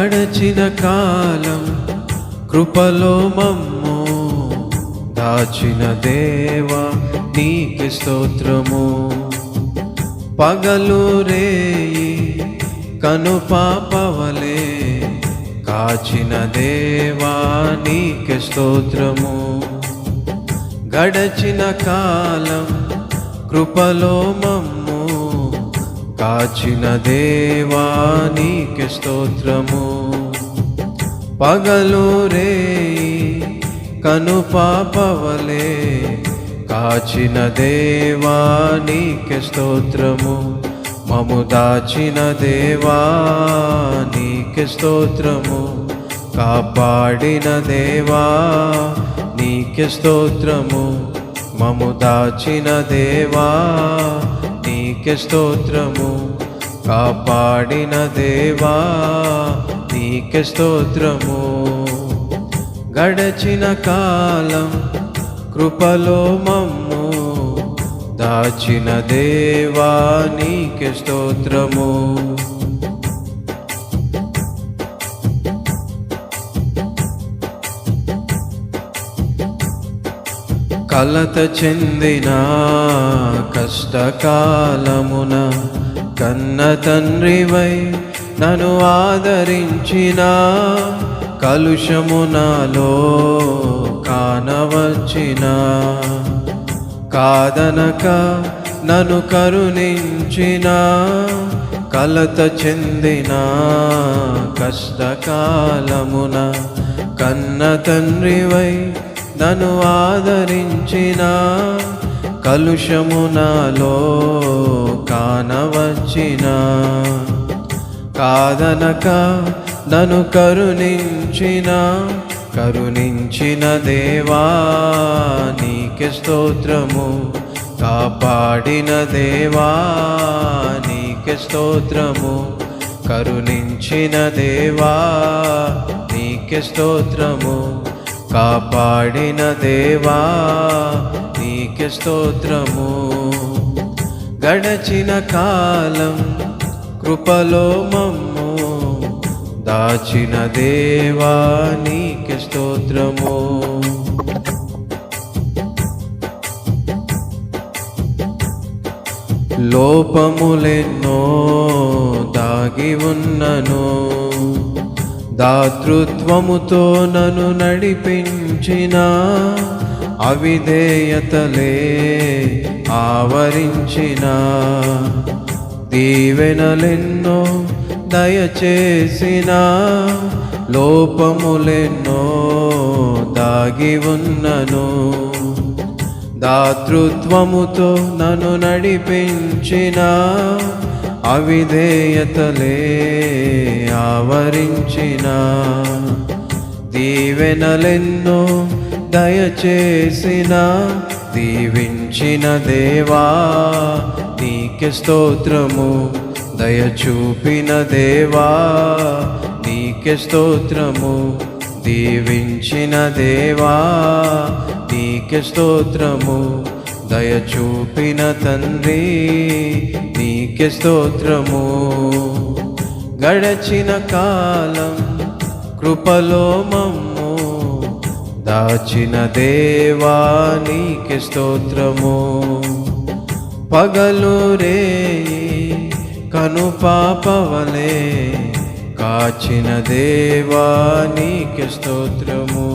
గడచిన కాలం కృపలో మమ్ము దాచిన దేవా నీకే స్తోత్రము. పగలు రేయి కనుపాపవలే కాచిన దేవా నీకే స్తోత్రము. గడచిన కాలం కృపలో మమ్ము కాచిన దేవా నీకే స్తోత్రము. పగలు రేయి కనుపాపవలే కాచిన దేవా నీకే స్తోత్రము. మము దాచిన దేవా నీకే స్తోత్రము. కాపాడిన దేవా నీకే స్తోత్రము. మము దాచిన దేవా నీకే స్తోత్రము. కాపాడిన దేవా నీకే స్తోత్రము. గడచిన కాలం కృపలో మమ్ము దాచిన దేవా నీకే స్తోత్రము. కలత చెందిన కష్టకాలమున కన్న తండ్రివై నన్ను ఆదరించిన, కలుషము నాలో కానవచ్చిన, కాదనక నన్ను కరుణించిన, కలత చెందిన కష్టకాలమున కన్న తండ్రివై నన్ను ఆదరించిన, కలుషము నాలో కానవచ్చిన, కాదనక నన్ను కరుణించిన, కరుణించిన దేవా నీకే స్తోత్రము. కాపాడిన దేవా నీకే స్తోత్రము. కరుణించిన దేవా నీకే స్తోత్రము. కాపాడిన దేవా నీకే స్తోత్రము. గడచిన కాలం కృపలో మమ్ము దాచిన దేవా నీకే స్తోత్రము. లోపములెన్నో దాగి ఉన్నను, దాతృత్వముతో నన్ను నడిపించిన, అవిధేయతలే ఆవరించిన, దీవెనలెన్నో దయచేసిన, లోపములెన్నో దాగి ఉన్నను, దాతృత్వముతో నన్ను నడిపించిన, అవిధేయతలే ఆవరించిన, దీవెనలెన్నో దయచేసిన, దీవించిన దేవా నీకే స్తోత్రము. దయచూపిన దేవా నీకే స్తోత్రము. దీవించిన దేవా నీకే స్తోత్రము. దయచూపిన తండ్రి నీకే స్తోత్రము. గడచిన కాలం కృపలో మమ్ము దాచిన దేవా నీకే స్తోత్రము. పగలు రేయి కనుపాపవలే కాచిన దేవా నీకే స్తోత్రము.